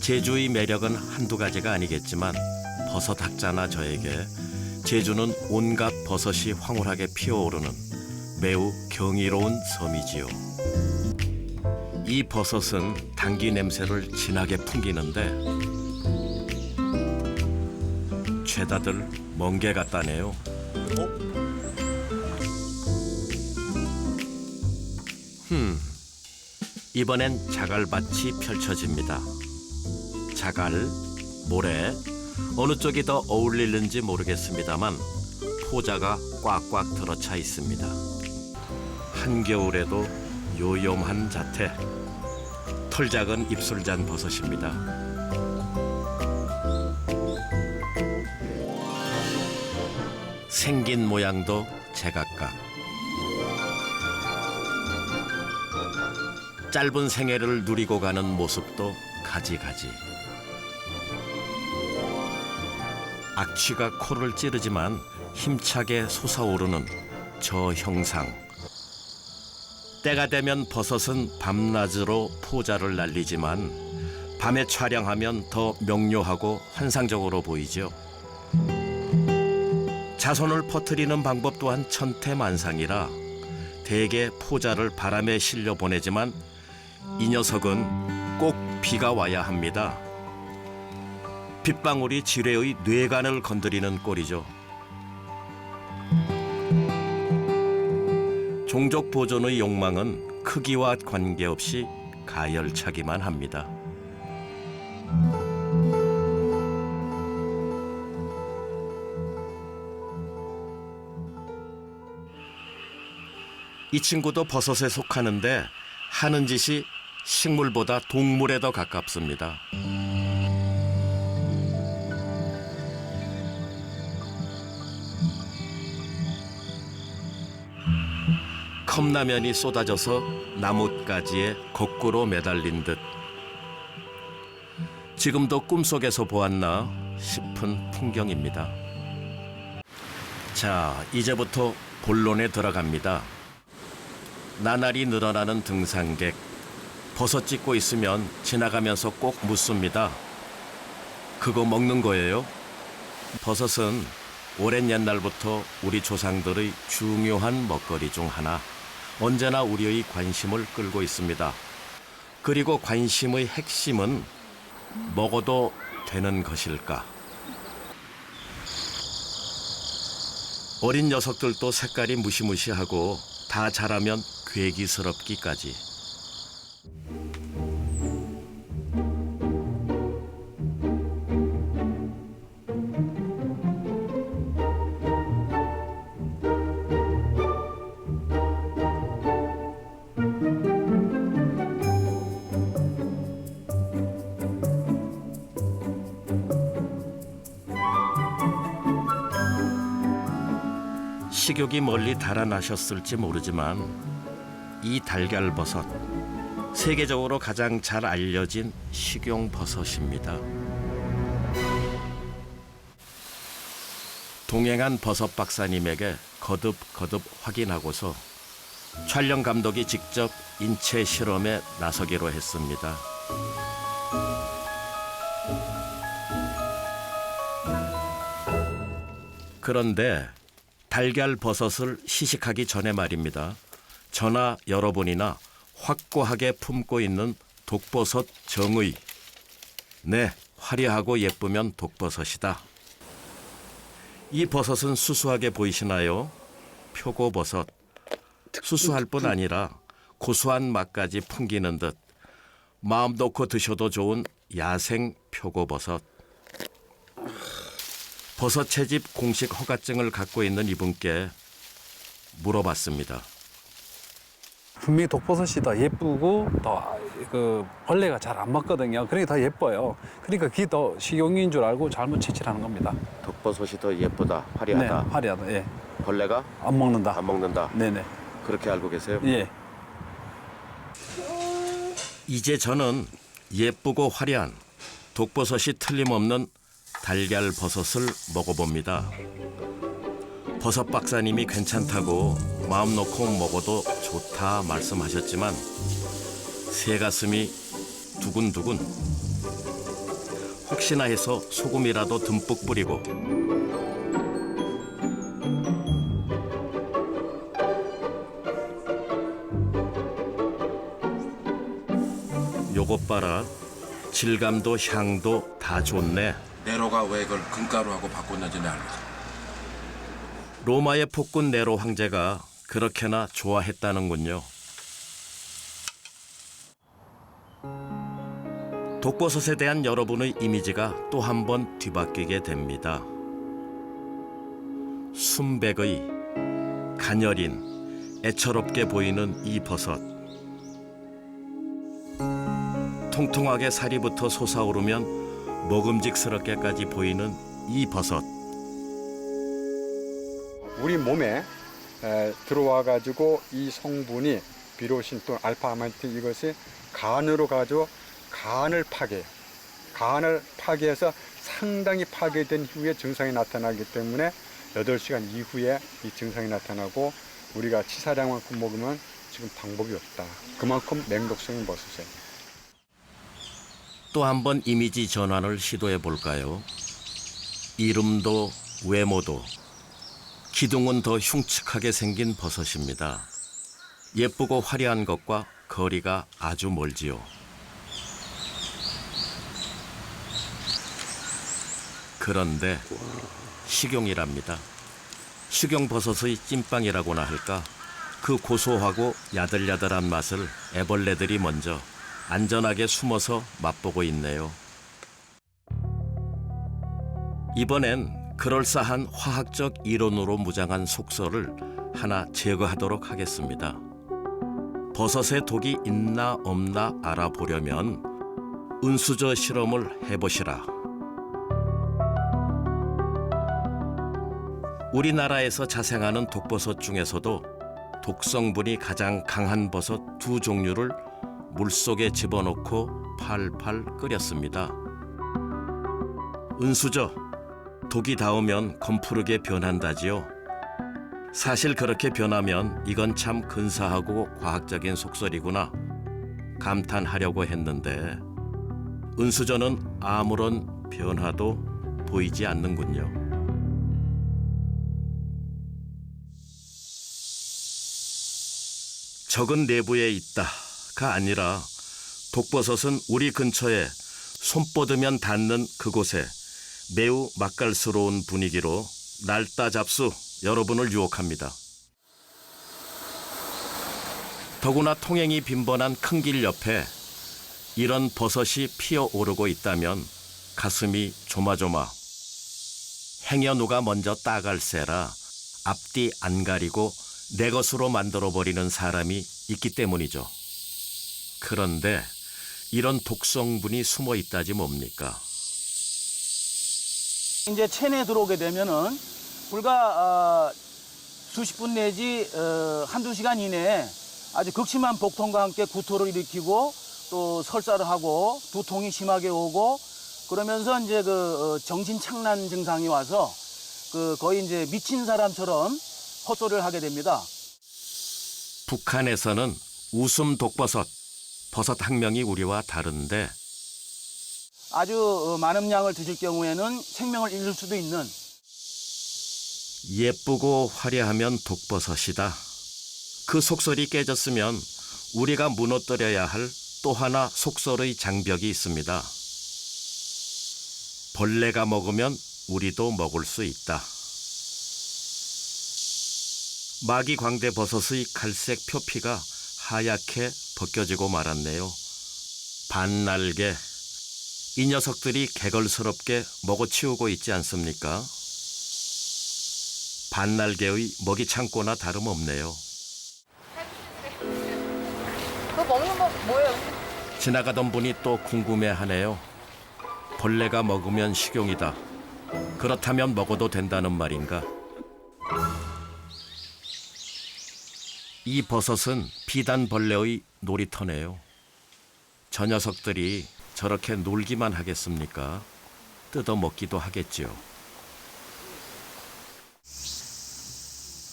제주의 매력은 한두 가지가 아니겠지만 버섯 학자나 저에게 제주는 온갖 버섯이 황홀하게 피어오르는 매우 경이로운 섬이지요. 이 버섯은 당귀 냄새를 진하게 풍기는데 죄다들 멍게 같다네요. 이번엔 자갈밭이 펼쳐집니다. 자갈, 모래, 어느 쪽이 더 어울리는지 모르겠습니다만 포자가 꽉꽉 들어차 있습니다. 한겨울에도 요염한 자태, 털 작은 입술잔 버섯입니다. 생긴 모양도 제각각. 짧은 생애를 누리고 가는 모습도 가지가지. 악취가 코를 찌르지만 힘차게 솟아오르는 저 형상. 때가 되면 버섯은 밤낮으로 포자를 날리지만 밤에 촬영하면 더 명료하고 환상적으로 보이죠. 자손을 퍼뜨리는 방법 또한 천태만상이라 대개 포자를 바람에 실려 보내지만 이 녀석은 꼭 비가 와야 합니다. 빗방울이 지뢰의 뇌관을 건드리는 꼴이죠. 종족 보존의 욕망은 크기와 관계없이 가열차기만 합니다. 이 친구도 버섯에 속하는데 하는 짓이 식물보다 동물에 더 가깝습니다. 컵라면이 쏟아져서 나뭇가지에 거꾸로 매달린 듯 지금도 꿈속에서 보았나 싶은 풍경입니다. 자, 이제부터 본론에 들어갑니다. 나날이 늘어나는 등산객. 버섯 찍고 있으면 지나가면서 꼭 묻습니다. 그거 먹는 거예요? 버섯은 오랜 옛날부터 우리 조상들의 중요한 먹거리 중 하나. 언제나 우리의 관심을 끌고 있습니다. 그리고 관심의 핵심은 먹어도 되는 것일까? 어린 녀석들도 색깔이 무시무시하고 다 자라면 괴기스럽기까지. 식욕이 멀리 달아나셨을지 모르지만 이 달걀버섯, 세계적으로 가장 잘 알려진 식용버섯입니다. 동행한 버섯 박사님에게 거듭거듭 확인하고서 촬영 감독이 직접 인체 실험에 나서기로 했습니다. 그런데 달걀버섯을 시식하기 전에 말입니다. 저나 여러분이나 확고하게 품고 있는 독버섯 정의. 네, 화려하고 예쁘면 독버섯이다. 이 버섯은 수수하게 보이시나요? 표고버섯. 수수할 뿐 아니라 고소한 맛까지 풍기는 듯 마음 놓고 드셔도 좋은 야생 표고버섯. 버섯 채집 공식 허가증을 갖고 있는 이분께 물어봤습니다. 분명히 독버섯이 더 예쁘고 더 그 벌레가 잘 안 먹거든요. 그러니까 더 예뻐요. 그러니까 그게 더 식용인 줄 알고 잘못 채취하는 겁니다. 독버섯이 더 예쁘다, 네, 화려하다. 예. 벌레가 안 먹는다. 안 먹는다. 네네. 그렇게 알고 계세요? 예. 이제 저는 예쁘고 화려한 독버섯이 틀림없는 달걀버섯을 먹어봅니다. 버섯 박사님이 괜찮다고 마음 놓고 먹어도 좋다 말씀하셨지만 새 가슴이 두근두근. 혹시나 해서 소금이라도 듬뿍 뿌리고 요것 봐라. 질감도 향도 다 좋네. 네로가 왜 그걸 금가루하고 바꿨는지는 알고. 로마의 폭군 네로 황제가 그렇게나 좋아했다는군요. 독버섯에 대한 여러분의 이미지가 또 한 번 뒤바뀌게 됩니다. 순백의 가녀린 애처롭게 보이는 이 버섯. 통통하게 살이부터 솟아오르면 먹음직스럽게까지 보이는 이 버섯. 우리 몸에 들어와 가지고 이 성분이 비로신 또 알파아마틴 이것이 간으로 가지고 간을 파괴해서 상당히 파괴된 후에 증상이 나타나기 때문에 8시간 이후에 이 증상이 나타나고 우리가 치사량만큼 먹으면 지금 방법이 없다. 그만큼 맹독성인 버섯이에요. 또 한 번 이미지 전환을 시도해 볼까요? 이름도 외모도 기둥은 더 흉측하게 생긴 버섯입니다. 예쁘고 화려한 것과 거리가 아주 멀지요. 그런데 식용이랍니다. 식용버섯의 찐빵이라고나 할까? 그 고소하고 야들야들한 맛을 애벌레들이 먼저 안전하게 숨어서 맛보고 있네요. 이번엔 그럴싸한 화학적 이론으로 무장한 속설을 하나 제거하도록 하겠습니다. 버섯에 독이 있나 없나 알아보려면 은수저 실험을 해보시라. 우리나라에서 자생하는 독버섯 중에서도 독성분이 가장 강한 버섯 2종류를 물속에 집어넣고 팔팔 끓였습니다. 은수저, 독이 닿으면 검푸르게 변한다지요. 사실 그렇게 변하면 이건 참 근사하고 과학적인 속설이구나 감탄하려고 했는데 은수저는 아무런 변화도 보이지 않는군요. 적은 내부에 있다가 아니라 독버섯은 우리 근처에 손 뻗으면 닿는 그곳에 매우 맛깔스러운 분위기로 날따 잡수 여러분을 유혹합니다. 더구나 통행이 빈번한 큰 길 옆에 이런 버섯이 피어오르고 있다면 가슴이 조마조마. 행여 누가 먼저 따갈세라 앞뒤 안 가리고 내 것으로 만들어버리는 사람이 있기 때문이죠. 그런데 이런 독성분이 숨어 있다지 뭡니까? 이제 체내에 들어오게 되면은 불과 수십 분 내지 한두 시간 이내에 아주 극심한 복통과 함께 구토를 일으키고 또 설사를 하고 두통이 심하게 오고 그러면서 이제 정신 착란 증상이 와서 거의 이제 미친 사람처럼 헛소리를 하게 됩니다. 북한에서는 웃음 독버섯, 버섯 학명이 우리와 다른데 아주 많은 양을 드실 경우에는 생명을 잃을 수도 있는 예쁘고 화려하면 독버섯이다. 그 속설이 깨졌으면 우리가 무너뜨려야 할 또 하나 속설의 장벽이 있습니다. 벌레가 먹으면 우리도 먹을 수 있다. 마기광대 버섯의 갈색 표피가 하얗게 벗겨지고 말았네요. 반날개, 이 녀석들이 개걸스럽게 먹어치우고 있지 않습니까? 반날개의 먹이 창고나 다름없네요. 그거 먹는 거 뭐예요? 지나가던 분이 또 궁금해하네요. 벌레가 먹으면 식용이다. 그렇다면 먹어도 된다는 말인가? 이 버섯은 비단벌레의 놀이터네요. 저 녀석들이 저렇게 놀기만 하겠습니까? 뜯어먹기도 하겠지요.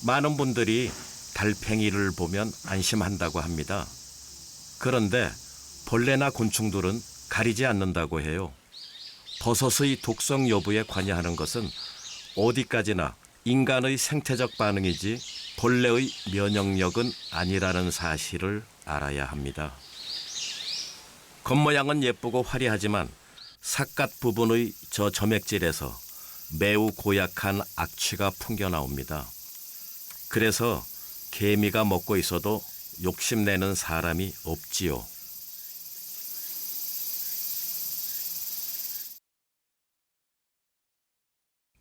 많은 분들이 달팽이를 보면 안심한다고 합니다. 그런데 벌레나 곤충들은 가리지 않는다고 해요. 버섯의 독성 여부에 관여하는 것은 어디까지나 인간의 생태적 반응이지 본래의 면역력은 아니라는 사실을 알아야 합니다. 겉모양은 예쁘고 화려하지만 삿갓 부분의 저 점액질에서 매우 고약한 악취가 풍겨 나옵니다. 그래서 개미가 먹고 있어도 욕심내는 사람이 없지요.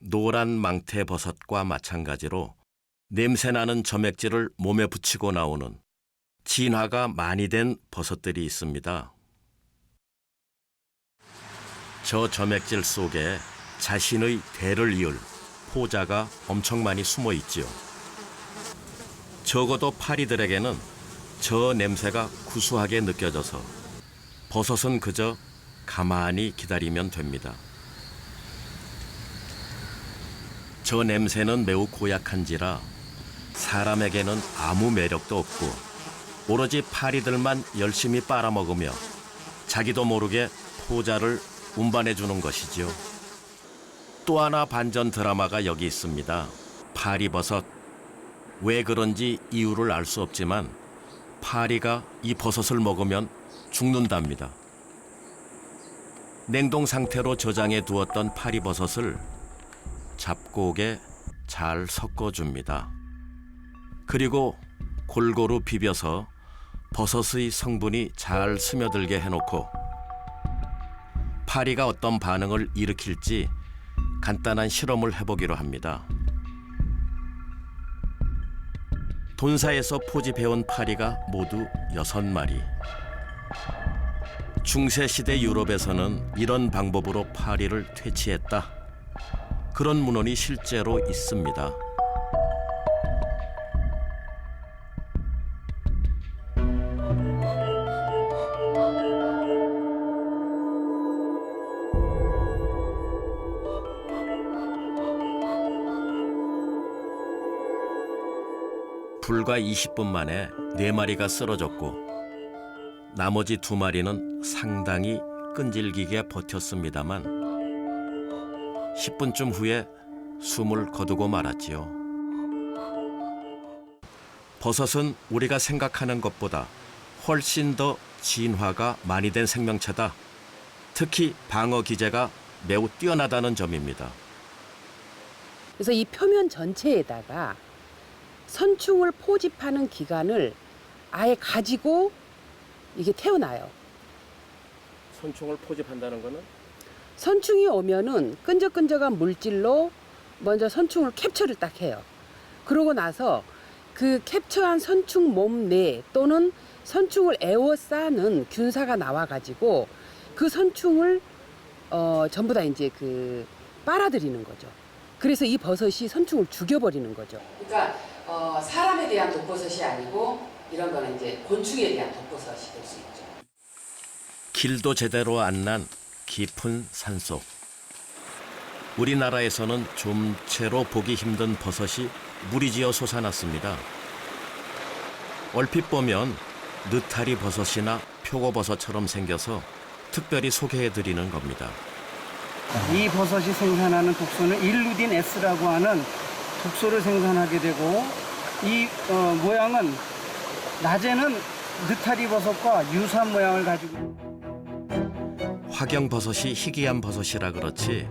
노란 망태버섯과 마찬가지로 냄새나는 점액질을 몸에 붙이고 나오는 진화가 많이 된 버섯들이 있습니다. 저 점액질 속에 자신의 대를 이을 포자가 엄청 많이 숨어 있지요. 적어도 파리들에게는 저 냄새가 구수하게 느껴져서 버섯은 그저 가만히 기다리면 됩니다. 저 냄새는 매우 고약한지라 사람에게는 아무 매력도 없고 오로지 파리들만 열심히 빨아먹으며 자기도 모르게 포자를 운반해 주는 것이지요. 또 하나 반전 드라마가 여기 있습니다. 파리버섯. 왜 그런지 이유를 알 수 없지만 파리가 이 버섯을 먹으면 죽는답니다. 냉동 상태로 저장해 두었던 파리버섯을 잡곡에 잘 섞어줍니다. 그리고 골고루 비벼서 버섯의 성분이 잘 스며들게 해놓고 파리가 어떤 반응을 일으킬지 간단한 실험을 해보기로 합니다. 돈사에서 포집해온 파리가 모두 6마리. 중세시대 유럽에서는 이런 방법으로 파리를 퇴치했다. 그런 문헌이 실제로 있습니다. 불과 20분 만에 4마리가 쓰러졌고 나머지 2마리는 상당히 끈질기게 버텼습니다만 10분쯤 후에 숨을 거두고 말았지요. 버섯은 우리가 생각하는 것보다 훨씬 더 진화가 많이 된 생명체다. 특히 방어 기제가 매우 뛰어나다는 점입니다. 그래서 이 표면 전체에다가 선충을 포집하는 기관을 아예 가지고 이게 태어나요. 선충을 포집한다는 거는? 선충이 오면은 끈적끈적한 물질로 먼저 선충을 캡처를 딱 해요. 그러고 나서 그 캡처한 선충 몸 내 또는 선충을 에워싸는 균사가 나와가지고 그 선충을 전부 다 이제 그 빨아들이는 거죠. 그래서 이 버섯이 선충을 죽여버리는 거죠. 그러니까 사람에 대한 독버섯이 아니고 이런 거는 이제 곤충에 대한 독버섯이 될 수 있죠. 길도 제대로 안 난 깊은 산속. 우리나라에서는 좀채로 보기 힘든 버섯이 무리지어 솟아났습니다. 얼핏 보면 느타리 버섯이나 표고버섯처럼 생겨서 특별히 소개해드리는 겁니다. 이 버섯이 생산하는 독소는 일루딘 S라고 하는 독소를 생산하게 되고 이 모양은 낮에는 느타리 버섯과 유사한 모양을 가지고 화경버섯이 희귀한 버섯이라 그렇지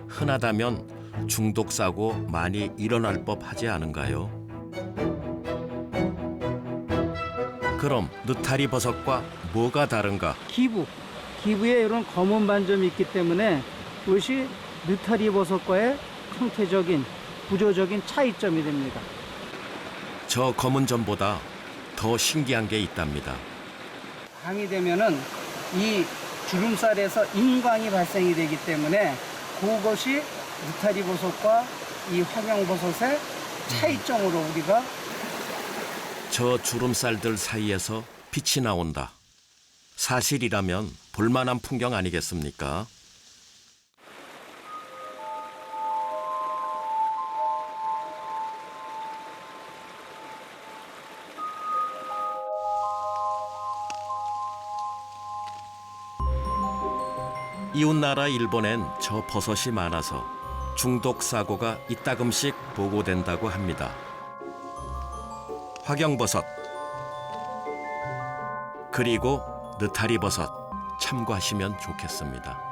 흔하다면 중독사고 많이 일어날 법하지 않은가요? 그럼 느타리 버섯과 뭐가 다른가? 기부에 이런 검은 반점이 있기 때문에 이것이 느타리 버섯과의 형태적인 구조적인 차이점이 됩니다. 저 검은 점보다 더 신기한 게 있답니다. 광이 되면은 이 주름살에서 인광이 발생이 되기 때문에 그것이 느타리 버섯과 이 화경버섯의 차이점으로 우리가 저 주름살들 사이에서 빛이 나온다. 사실이라면 볼만한 풍경 아니겠습니까? 이웃나라 일본엔 저 버섯이 많아서 중독 사고가 이따금씩 보고된다고 합니다. 화경버섯 그리고 느타리버섯 참고하시면 좋겠습니다.